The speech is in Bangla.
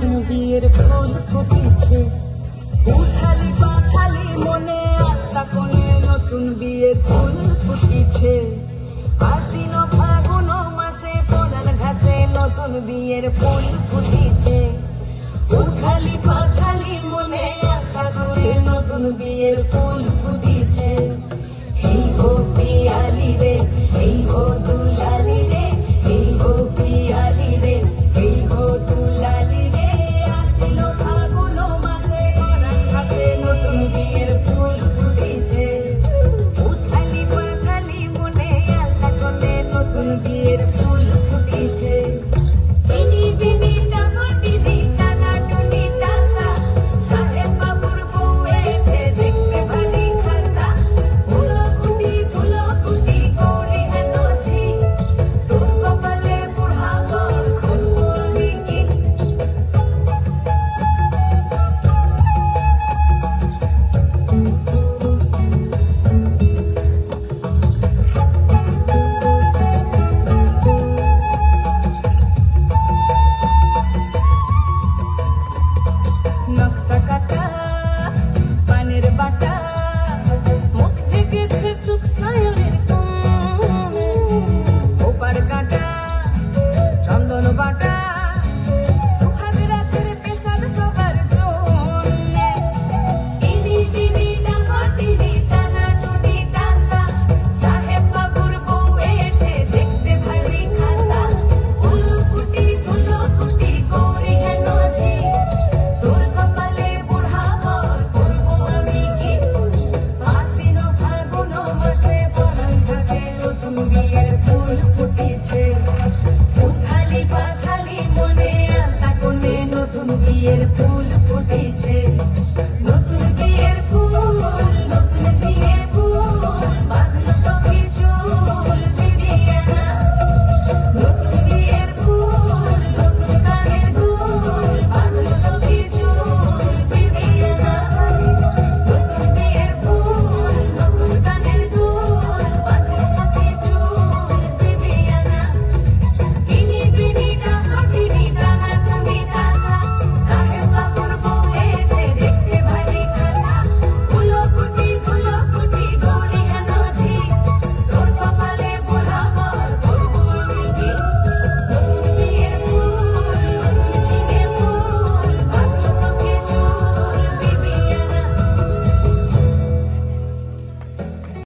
নতুন বিয়ের ফুল ফুটেছে। উঠালি পাঠালি মনে আত্মা কোণে নতুন বিয়ের ফুল ফুটেছে। আশ্বিন ফাগুন মাসে পড়ার ঘাসে নতুন বিয়ের ফুল ফুটেছে। উঠালি পাঠালি মনে আত্মা কোণে নতুন বিয়ের ফুল ফুটেছে। এই গো পিয়ালি রে, এই গো দুলালি রে, এই গো পিয়ালি রে, এই গো দুলালি রে। আশ্বিন ফাগুন মাসে পড়ার ঘাসে নতুন বিয়ের ফুল ফুটেছে। উঠালি পাঠালি মনে আত্মা কোণে নতুন বিয়ের ফুল ফুটেছে। বিনি বিনি টামাটিনি টানাটুনি টাসা, সাহেব বাবুর বউ এসে দেখতে ভারী খাসা। ধুলোকুটি ধুলোকুটি করি হেন ঝি, তোর কপালে বুড়া বর খুলবো আমি কি। নকশা কাটা পানের বাটা, মুখ থেকেছে সুখ সায়নের ঘুম। ওপার কাটা চন্দন বাটা, সুহাগ রাতের পেশাদ সবার জন্যে। ইনি বিনি ডামাটিনি টানাটুনি টাসা, সাহেব বাবুর বউ এসে দেখতে ভারী খাসা। ধুলোকুটি ধুলোকুটি করি হেন ঝি, তোর কপালে বুড়া বর করবো আমি কি। আশ্বিন ফাগুন মাসে পরান ঘাসে নতুন বিয়ের ফুল ফুটেছে। উঠালি পাথালি মনে আলতা কোণে নতুন বিয়ের ফুল ফুটেছে।